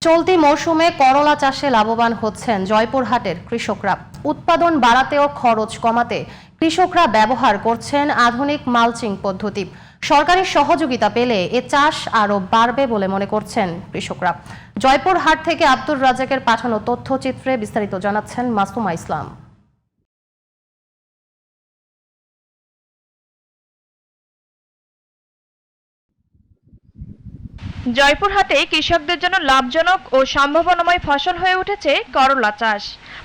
চলতি মৌসুমে করলা চাষে লাভবান হচ্ছেন জয়পুরহাটের কৃষকরা। উৎপাদন বাড়াতেও খরচ কমাতে কৃষকরা ব্যবহার করছেন আধুনিক মালচিং পদ্ধতি। সরকারি সহযোগিতা পেলে এ চাষ আরও বাড়বে বলে মনে করছেন কৃষকরা। জয়পুরহাট থেকে আব্দুর রাজ্জাকের পাঠানো তথ্যচিত্রে বিস্তারিত জানাচ্ছেন মাসুমা ইসলাম। জয়পুরহাটে কৃষকদের জন্য লাভজনক ও সম্ভাবনাময় ফসল হয়ে উঠেছে করলা চাষ।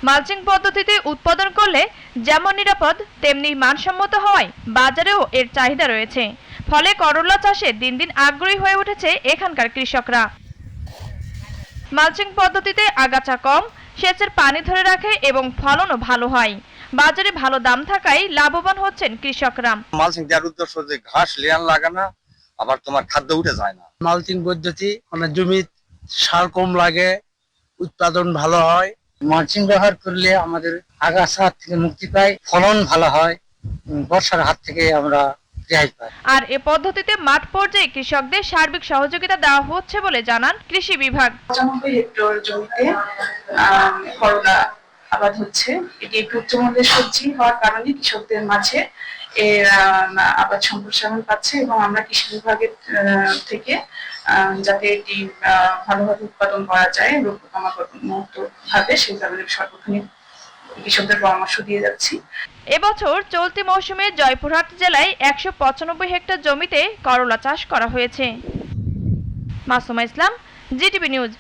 মালচিং পদ্ধতিতে উৎপাদন করলে যেমন নিরাপদ তেমনি মানসম্মত হওয়ায় বাজারেও এর চাহিদা রয়েছে। ফলে করলা চাষে দিন দিন আগ্রহী হয়ে উঠেছে এখানকার কৃষকরা। মালচিং পদ্ধতিতে আগাছা কম, সেচের পানি ধরে রাখে এবং ফলনও ভালো হয়। বাজারে ভালো দাম থাকায় লাভবান হচ্ছেন কৃষকরা। মালচিং দেওয়ার উদ্দেশ্য যে ঘাস লেয়ার লাগানো, আবার তোমার খাদ্য উঠে যায় না। মালচিং পদ্ধতি জমি সার কম লাগে, উৎপাদন ভালো হয়। মালচিং ব্যবহার করলে আমাদের আগাছা থেকে মুক্তি পাই, ফলন ভালো হয়, বর্ষার হাত থেকে আমরা রেহাই পাই। আর এ পদ্ধতিতে মাঠ পর্যায়ে কৃষকদের সার্বিক সহযোগিতা দেওয়া হচ্ছে বলে জানান কৃষি বিভাগ। 95 হেক্টর জমিতে করলা আবাদ হচ্ছে। এটি একটি উচ্চমানের সবজি হওয়ার কারণে কৃষকদের মাঝে এর আবাদ সম্প্রসারণ পাচ্ছে এবং আমরা কৃষি বিভাগের থেকে যাতে এটি ভালোভাবে উৎপাদন করা যায় রোগ পোকামাকড় ভাবে সেই কারণে সর্বক্ষণিক কৃষকদের পরামর্শ দিয়ে যাচ্ছি। এবছর চলতি মৌসুমে জয়পুরহাট জেলায় 195 হেক্টর জমিতে করলা চাষ করা হয়েছে। মাসুমা ইসলাম, জিটিভি নিউজ।